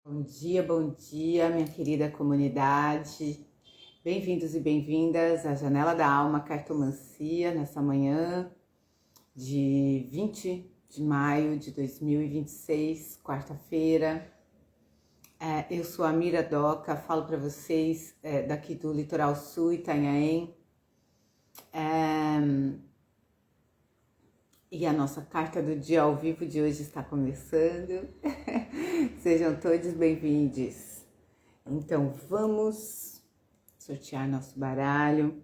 Bom dia, minha querida comunidade. Bem-vindos e bem-vindas à Janela da Alma Cartomancia, nessa manhã de 20 de maio de 2026, quarta-feira. Eu sou a Mira Doca, falo para vocês daqui do Litoral Sul, Itanhaém. E a nossa carta do dia ao vivo de hoje está começando. Sejam todos bem-vindos. Então vamos sortear nosso baralho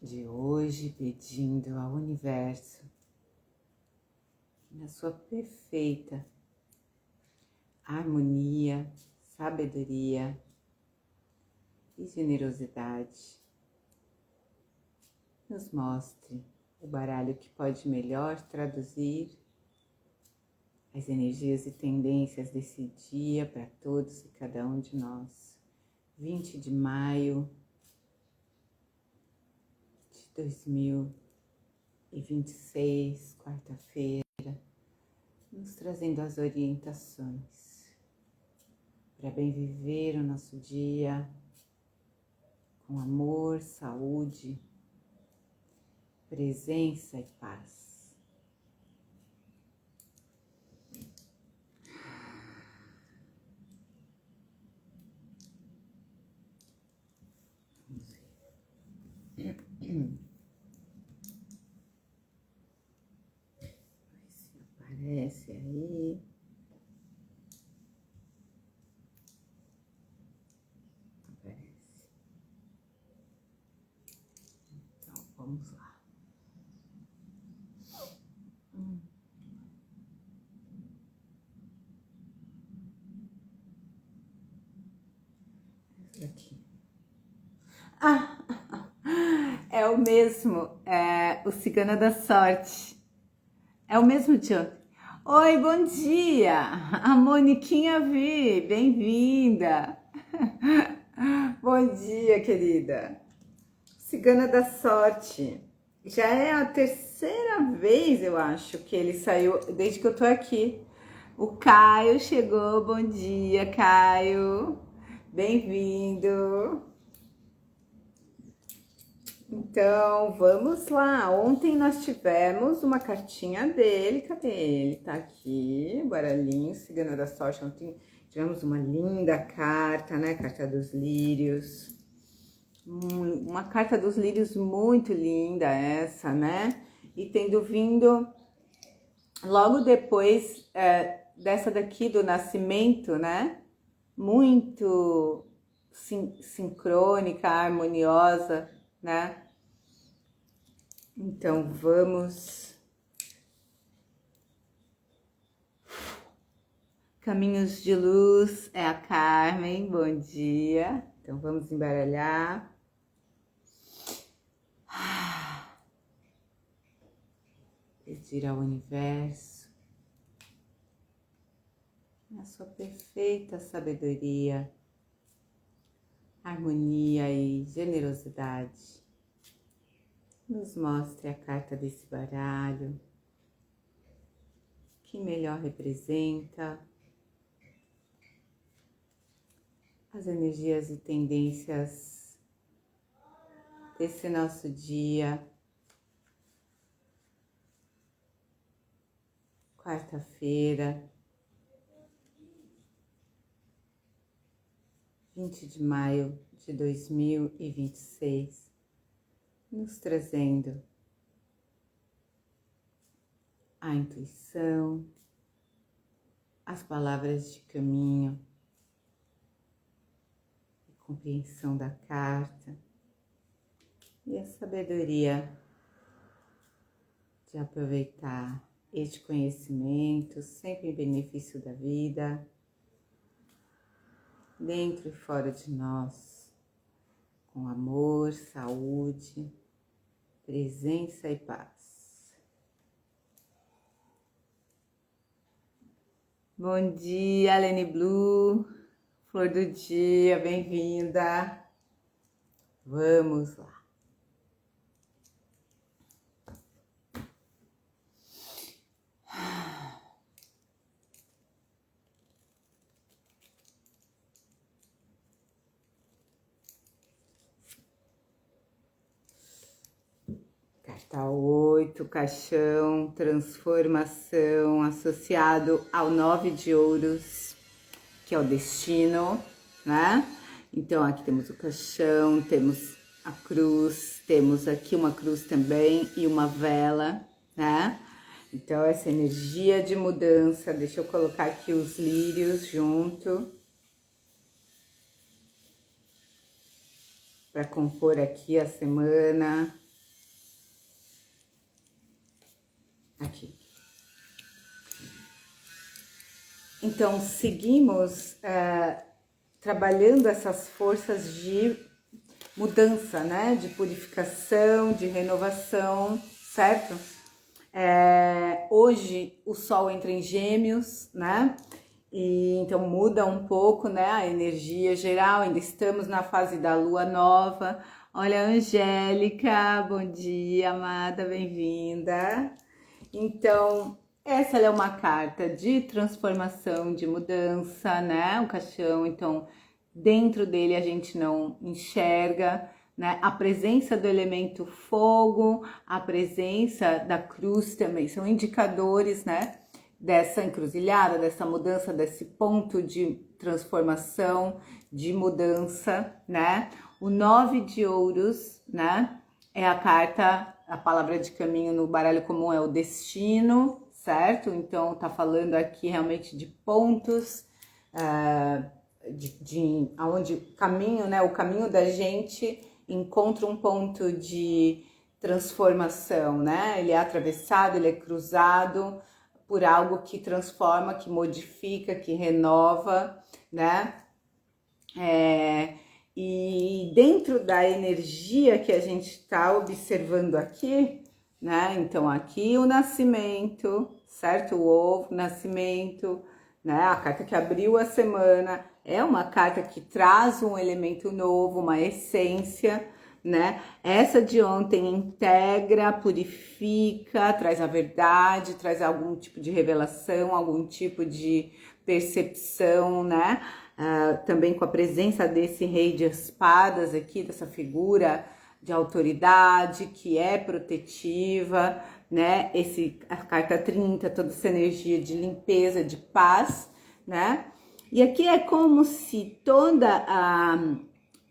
de hoje, pedindo ao universo, na sua perfeita harmonia, sabedoria e generosidade, nos mostre o baralho que pode melhor traduzir as energias e tendências desse dia para todos e cada um de nós. 20 de maio de 2026, quarta-feira, nos trazendo as orientações para bem viver o nosso dia com amor, saúde, presença e paz. Se aparece aí. Aparece. Então, vamos lá. Esse aqui. É o mesmo, o Cigana da Sorte. É o mesmo de ontem. Oi, bom dia! A Moniquinha Vi, bem-vinda! Bom dia, querida! Cigana da Sorte. Já é a terceira vez, eu acho, que ele saiu, desde que eu tô aqui. O Caio chegou, bom dia, Caio! Bem-vindo! Então, vamos lá. Ontem nós tivemos uma cartinha dele. Cadê ele? Tá aqui, baralhinho, Cigana da Sorte. Ontem tivemos uma linda carta, né? Carta dos lírios. Uma carta dos lírios muito linda essa, né? E tendo vindo logo depois dessa daqui do nascimento, né? Muito sincrônica, harmoniosa, né? Então vamos. Caminhos de Luz é a Carmen, bom dia. Então vamos embaralhar. Pedir ao universo, na sua perfeita sabedoria, harmonia e generosidade, nos mostre a carta desse baralho que melhor representa as energias e tendências desse nosso dia, quarta-feira, 20 de maio de 2026, nos trazendo a intuição, as palavras de caminho, a compreensão da carta e a sabedoria de aproveitar este conhecimento sempre em benefício da vida, dentro e fora de nós, com amor, saúde, presença e paz. Bom dia, Lene Blue, flor do dia, bem-vinda. Vamos lá. Carta 8, caixão, transformação, associado ao 9 de ouros, que é o destino, né? Então, aqui temos o caixão, temos a cruz, temos aqui uma cruz também e uma vela, né? Então, essa energia de mudança, deixa eu colocar aqui os lírios junto, para compor aqui a semana. Aqui. Então, seguimos trabalhando essas forças de mudança, né? De purificação, de renovação, certo? Hoje o Sol entra em Gêmeos, né? E então muda um pouco, né? A energia geral, ainda estamos na fase da Lua Nova. Olha, Angélica, bom dia, amada, bem-vinda. Então, essa é uma carta de transformação, de mudança, né? O caixão, então, dentro dele a gente não enxerga, né? A presença do elemento fogo, a presença da cruz também são indicadores, né? Dessa encruzilhada, dessa mudança, desse ponto de transformação, de mudança, né? O 9 de ouros, né? É a carta, a palavra de caminho no baralho comum é o destino, certo? Então, tá falando aqui realmente de pontos, aonde o caminho, né? O caminho da gente encontra um ponto de transformação, né? Ele é atravessado, ele é cruzado por algo que transforma, que modifica, que renova, né? E dentro da energia que a gente está observando aqui, né? Então, aqui o nascimento, certo? O ovo, nascimento, né? A carta que abriu a semana é uma carta que traz um elemento novo, uma essência, né? Essa de ontem integra, purifica, traz a verdade, traz algum tipo de revelação, algum tipo de percepção, né? Também com a presença desse rei de espadas aqui, dessa figura de autoridade que é protetiva, né? A carta 30, toda essa energia de limpeza, de paz, né? E aqui é como se toda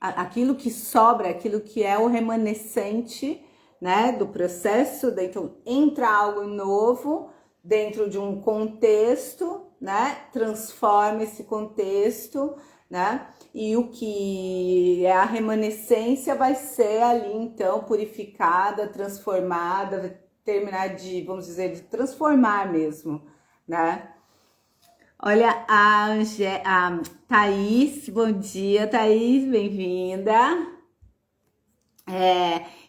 aquilo que sobra, aquilo que é o remanescente, né, do processo, então entra algo novo dentro de um contexto, né, transforma esse contexto, né, e o que é a remanescência vai ser ali, então, purificada, transformada, vai terminar de, vamos dizer, de transformar mesmo, né. Olha, a Thaís, bom dia, Thaís, bem-vinda.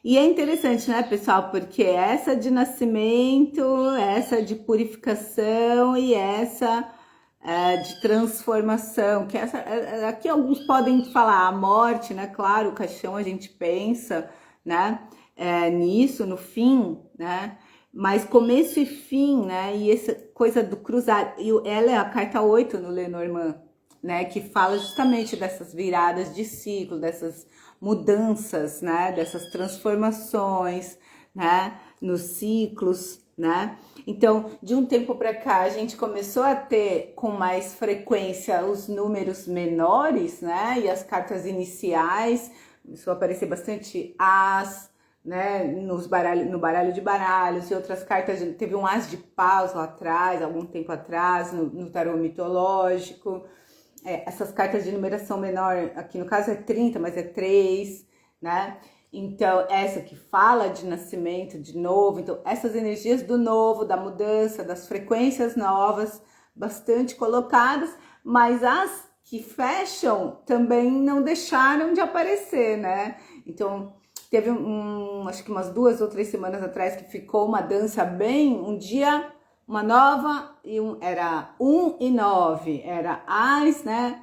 E é interessante, né, pessoal, porque essa de nascimento, essa de purificação e essa de transformação, que aqui alguns podem falar a morte, né, claro, o caixão a gente pensa, né, nisso, no fim, né, mas começo e fim, né, e essa coisa do cruzar, e ela é a carta 8 no Lenormand, né, que fala justamente dessas viradas de ciclo, dessas mudanças, né, dessas transformações, né, nos ciclos, né. Então, de um tempo para cá, a gente começou a ter com mais frequência os números menores, né, e as cartas iniciais, começou a aparecer bastante as, né, no baralho de baralhos e outras cartas, teve um as de paus lá atrás, algum tempo atrás, no tarô mitológico. Essas cartas de numeração menor, aqui no caso é 30, mas é 3, né? Então, essa que fala de nascimento, de novo, então essas energias do novo, da mudança, das frequências novas, bastante colocadas, mas as que fecham também não deixaram de aparecer, né? Então, teve acho que umas 2 ou 3 semanas atrás que ficou uma dança bem, um dia uma nova, era 1 e 9, era as, né,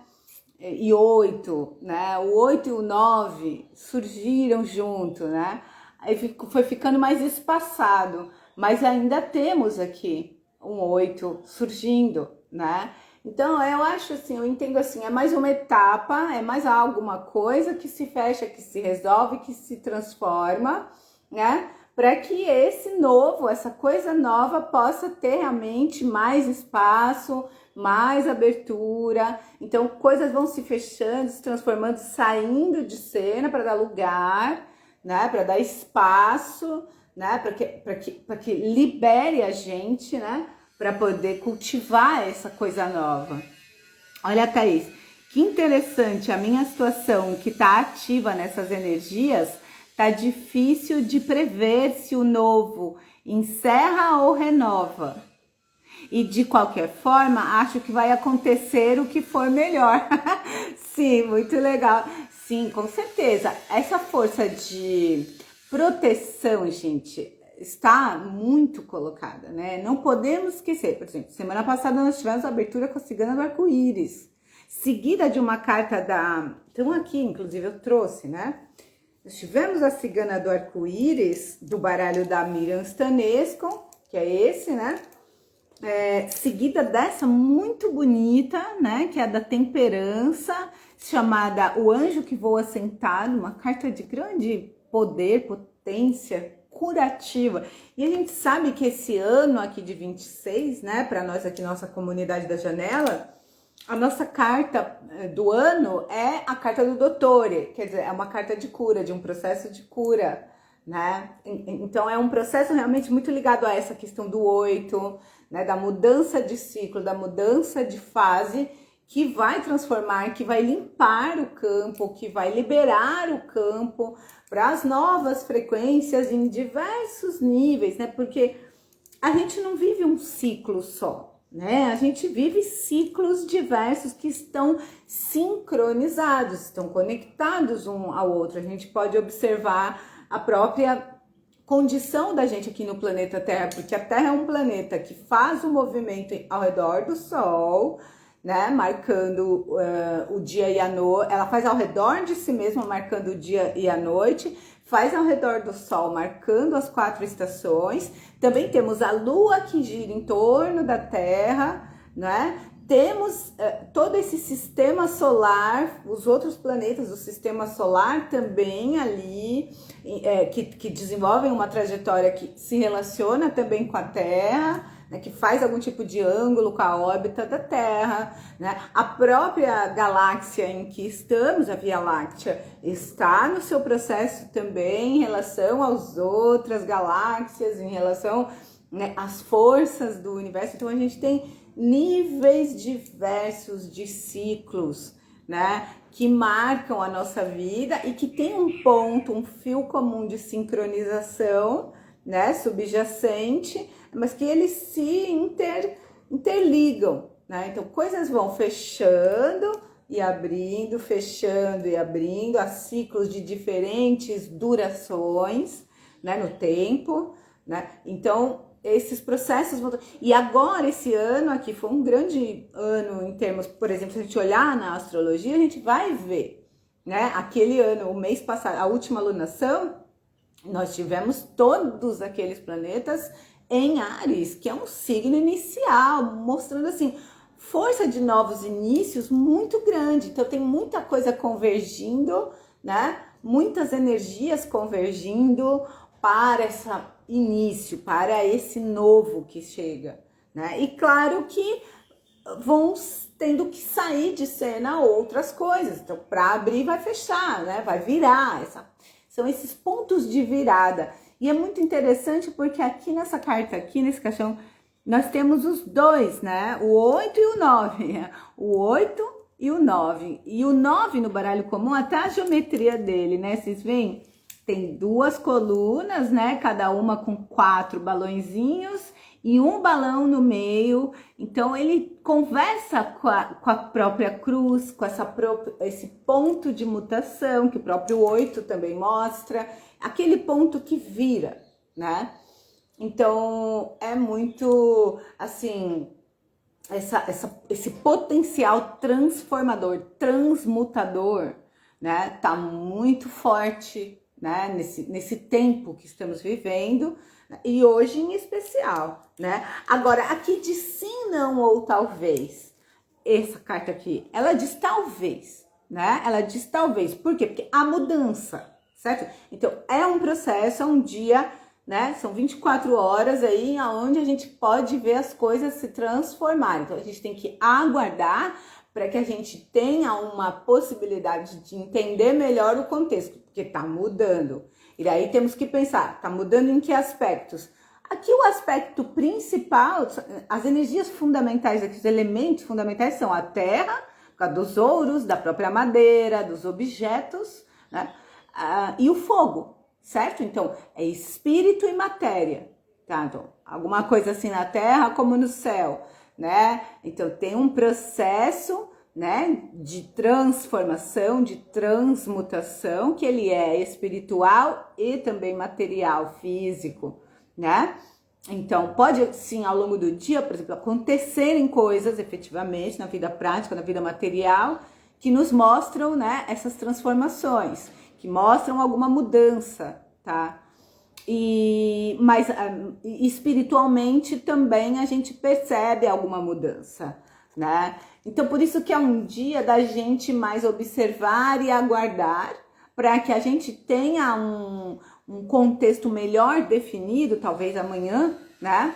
e 8, né, o 8 e o 9 surgiram junto, né, aí foi ficando mais espaçado, mas ainda temos aqui um 8 surgindo, né, então eu acho assim, eu entendo assim, é mais uma etapa, é mais alguma coisa que se fecha, que se resolve, que se transforma, né, para que esse novo, essa coisa nova possa ter realmente mais espaço, mais abertura. Então, coisas vão se fechando, se transformando, saindo de cena para dar lugar, né? Para dar espaço, né? Para que libere a gente, né? Para poder cultivar essa coisa nova. Olha, Thaís, que interessante, a minha situação que está ativa nessas energias, tá difícil de prever se o novo encerra ou renova. E de qualquer forma, acho que vai acontecer o que for melhor. Sim, muito legal. Sim, com certeza. Essa força de proteção, gente, está muito colocada, né? Não podemos esquecer, por exemplo, semana passada nós tivemos a abertura com a Cigana do Arco-Íris, seguida de uma carta da... Então aqui, inclusive, eu trouxe, né? Nós tivemos a Cigana do Arco-Íris, do baralho da Miriam Stanesco, que é esse, né? Seguida dessa muito bonita, né? Que é a da Temperança, chamada O Anjo que Voa Sentado, uma carta de grande poder, potência, curativa. E a gente sabe que esse ano aqui de 26, né? Para nós aqui, nossa comunidade da janela, a nossa carta do ano é a carta do Dottore, quer dizer, é uma carta de cura, de um processo de cura, né? Então é um processo realmente muito ligado a essa questão do 8, né? Da mudança de ciclo, da mudança de fase, que vai transformar, que vai limpar o campo, que vai liberar o campo para as novas frequências em diversos níveis, né? Porque a gente não vive um ciclo só, né? A gente vive ciclos diversos que estão sincronizados, estão conectados um ao outro. A gente pode observar a própria condição da gente aqui no planeta Terra, porque a Terra é um planeta que faz o movimento ao redor do Sol, né? Marcando o dia e a noite. Ela faz ao redor de si mesma, marcando o dia e a noite. Faz ao redor do Sol, marcando as 4 estações. Também temos a Lua que gira em torno da Terra, né? Temos todo esse sistema solar, os outros planetas do sistema solar também ali, que desenvolvem uma trajetória que se relaciona também com a Terra, né, que faz algum tipo de ângulo com a órbita da Terra, né? A própria galáxia em que estamos, a Via Láctea, está no seu processo também em relação às outras galáxias, em relação, né, às forças do universo. Então a gente tem níveis diversos de ciclos, né, que marcam a nossa vida e que tem um ponto, um fio comum de sincronização, né, subjacente, mas que eles se interligam, né? Então coisas vão fechando e abrindo, fechando e abrindo, a ciclos de diferentes durações, né, no tempo, né? Então esses processos vão... E agora, esse ano aqui foi um grande ano em termos, por exemplo, se a gente olhar na astrologia, a gente vai ver, né? Aquele ano, o mês passado, a última lunação, nós tivemos todos aqueles planetas em Áries, que é um signo inicial, mostrando assim, força de novos inícios muito grande. Então tem muita coisa convergindo, né? Muitas energias convergindo para esse início, para esse novo que chega, né? E claro que vão tendo que sair de cena outras coisas. Então, para abrir, vai fechar, né? Vai virar. São esses pontos de virada. E é muito interessante porque aqui nessa carta, aqui nesse caixão, nós temos os dois, né? O 8 e o 9. O 8 e o 9. E o 9 no baralho comum, até a geometria dele, né? Vocês veem? Tem 2 colunas, né? Cada uma com 4 balõezinhos e um balão no meio. Então, ele conversa com a própria cruz, com esse ponto de mutação, que o próprio 8 também mostra. Aquele ponto que vira, né? Então, é muito, assim, esse potencial transformador, transmutador, né? Tá muito forte, né? Nesse tempo que estamos vivendo, e hoje em especial, né? Agora, aqui diz sim, não ou talvez. Essa carta aqui, ela diz talvez, né? Ela diz talvez. Por quê? Porque a mudança, certo? Então, é um processo, é um dia né? São 24 horas aí onde a gente pode ver as coisas se transformarem. Então a gente tem que aguardar para que a gente tenha uma possibilidade de entender melhor o contexto, porque tá mudando. E daí temos que pensar, tá mudando em que aspectos? Aqui o aspecto principal, as energias fundamentais aqui, os elementos fundamentais são a terra, por causa dos ouros, da própria madeira, dos objetos, né? E o fogo, certo? Então, é espírito e matéria, tá? Então, alguma coisa assim na terra como no céu, né? Então, tem um processo, né, de transformação, de transmutação, que ele é espiritual e também material, físico, né? Então, pode sim, ao longo do dia, por exemplo, acontecerem coisas efetivamente na vida prática, na vida material, que nos mostram, né, essas transformações, que mostram alguma mudança, tá? Mas espiritualmente também a gente percebe alguma mudança, né? Então, por isso que é um dia da gente mais observar e aguardar, para que a gente tenha um contexto melhor definido, talvez amanhã, né?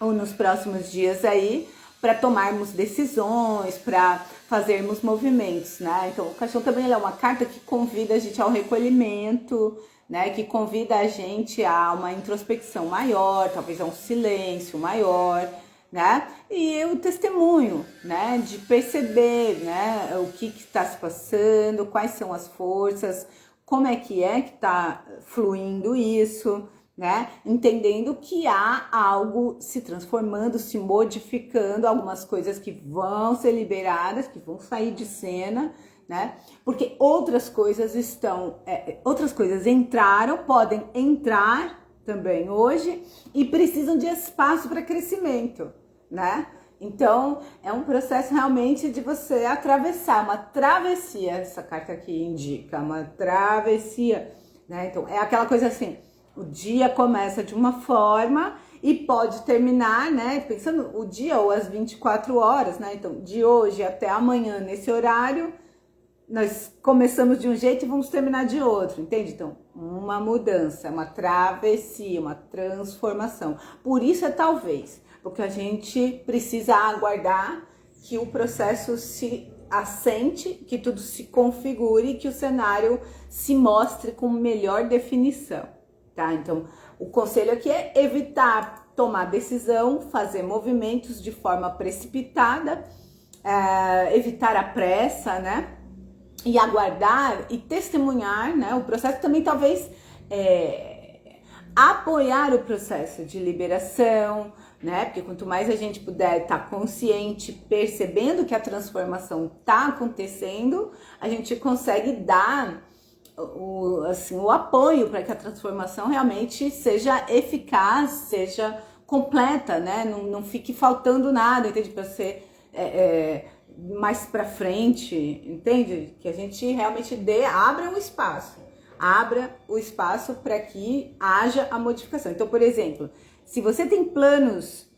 Ou nos próximos dias aí, para tomarmos decisões, para fazermos movimentos, né? Então, o caixão também é uma carta que convida a gente ao recolhimento, né? Que convida a gente a uma introspecção maior, talvez a um silêncio maior, né? E o testemunho, né? De perceber, né? O que está se passando, quais são as forças, como é que está fluindo isso, né? Entendendo que há algo se transformando, se modificando, algumas coisas que vão ser liberadas, que vão sair de cena, né? Porque outras coisas outras coisas entraram, podem entrar também hoje e precisam de espaço para crescimento, né? Então, é um processo realmente de você atravessar, uma travessia, essa carta aqui indica, uma travessia, né? Então, é aquela coisa assim, o dia começa de uma forma e pode terminar, né? Pensando o dia ou as 24 horas, né? Então, de hoje até amanhã, nesse horário, nós começamos de um jeito e vamos terminar de outro, entende? Então, uma mudança, uma travessia, uma transformação. Por isso é talvez, porque a gente precisa aguardar que o processo se assente, que tudo se configure, que o cenário se mostre com melhor definição, tá? Então, o conselho aqui é evitar tomar decisão, fazer movimentos de forma precipitada, evitar a pressa, né? E aguardar e testemunhar, né? O processo também talvez apoiar o processo de liberação, né? Porque quanto mais a gente puder estar consciente, percebendo que a transformação está acontecendo, a gente consegue dar o apoio para que a transformação realmente seja eficaz, seja completa, né? Não fique faltando nada, entende? Para ser mais para frente, entende? Que a gente realmente abra o espaço para que haja a modificação. Então, por exemplo, se você tem planos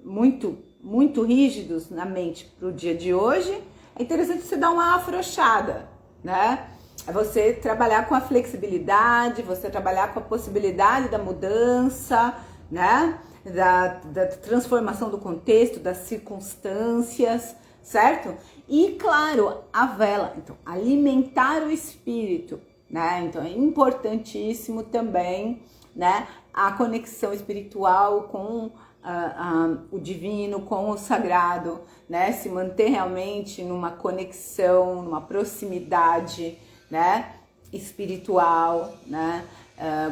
muito rígidos na mente para o dia de hoje, é interessante você dar uma afrouxada, né? É você trabalhar com a flexibilidade, você trabalhar com a possibilidade da mudança, né? Da transformação do contexto, das circunstâncias, certo? E, claro, a vela. Então, alimentar o espírito, né? Então, é importantíssimo também, né? A conexão espiritual com o divino, com o sagrado, né? Se manter realmente numa conexão, numa proximidade, né? Espiritual, né?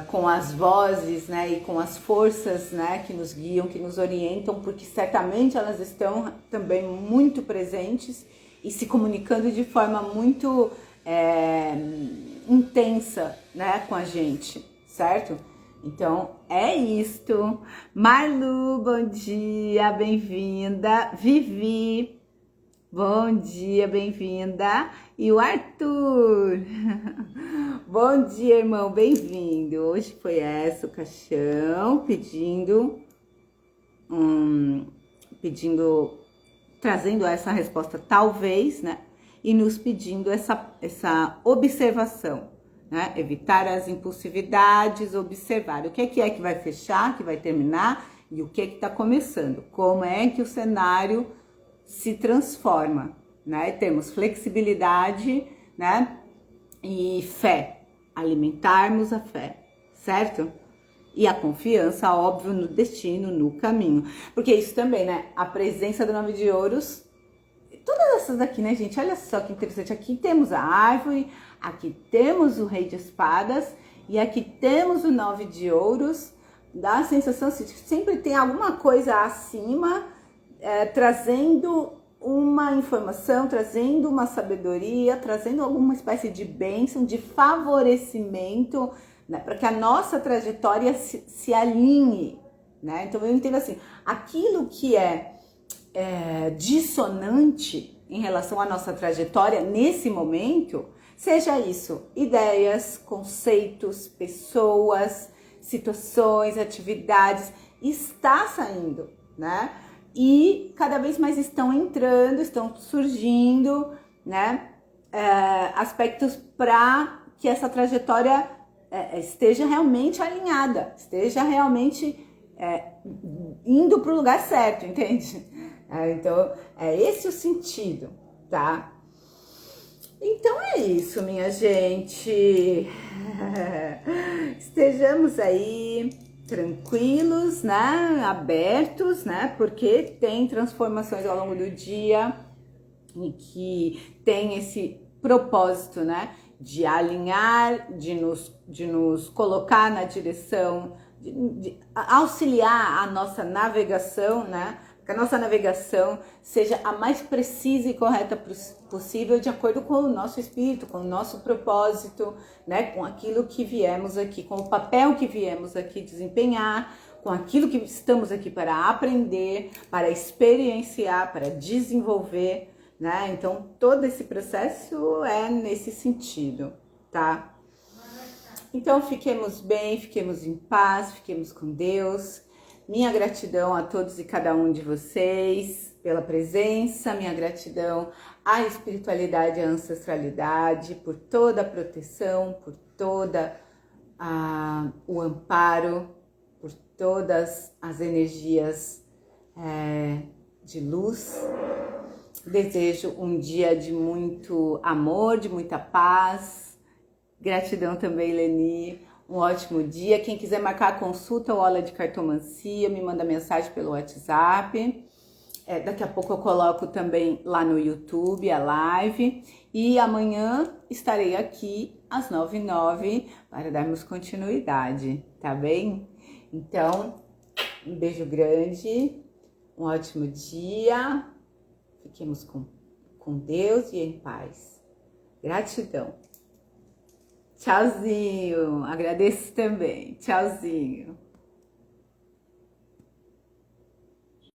Com as vozes, né? E com as forças, né? Que nos guiam, que nos orientam, porque certamente elas estão também muito presentes e se comunicando de forma muito intensa, né? Com a gente, certo? Então, é isto. Marlu, bom dia, bem-vinda. Vivi, bom dia, bem-vinda. E o Arthur, bom dia, irmão, bem-vindo. Hoje foi o caixão trazendo essa resposta talvez, né? E nos pedindo essa observação, né? Evitar as impulsividades, observar o que é que vai fechar, que vai terminar e o que está começando. Como é que o cenário se transforma, né? Temos flexibilidade, né? E fé, alimentarmos a fé, certo? E a confiança, óbvio, no destino, no caminho. Porque isso também, né? A presença do 9 de ouros, todas essas aqui, né, gente? Olha só que interessante. Aqui temos a árvore, aqui temos o rei de espadas e aqui temos o 9 de ouros. Dá a sensação que sempre tem alguma coisa acima, trazendo uma informação, trazendo uma sabedoria, trazendo alguma espécie de bênção, de favorecimento, né, para que a nossa trajetória se alinhe, né? Então eu entendo assim, aquilo que é dissonante em relação à nossa trajetória nesse momento, seja isso ideias, conceitos, pessoas, situações, atividades, está saindo, né? E cada vez mais estão entrando, estão surgindo, né? Aspectos para que essa trajetória esteja realmente alinhada, esteja realmente indo para o lugar certo, entende? Então, é esse o sentido, tá? Então é isso, minha gente. Estejamos aí tranquilos, né? Abertos, né? Porque tem transformações ao longo do dia e que tem esse propósito, né? De alinhar, de nos colocar na direção, de auxiliar a nossa navegação, né? Que a nossa navegação seja a mais precisa e correta possível, de acordo com o nosso espírito, com o nosso propósito, né? Com aquilo que viemos aqui, com o papel que viemos aqui desempenhar, com aquilo que estamos aqui para aprender, para experienciar, para desenvolver, né? Então, todo esse processo é nesse sentido, tá? Então, fiquemos bem, fiquemos em paz, fiquemos com Deus. Minha gratidão a todos e cada um de vocês pela presença, minha gratidão à espiritualidade e à ancestralidade por toda a proteção, por toda o amparo, por todas as energias de luz. Desejo um dia de muito amor, de muita paz. Gratidão também, Leni. Um ótimo dia. Quem quiser marcar a consulta ou aula de cartomancia, me manda mensagem pelo WhatsApp. Daqui a pouco eu coloco também lá no YouTube a live. E amanhã estarei aqui às 9h09 para darmos continuidade, tá bem? Então, um beijo grande, um ótimo dia. Fiquemos com Deus e em paz. Gratidão. Tchauzinho. Agradeço também. Tchauzinho.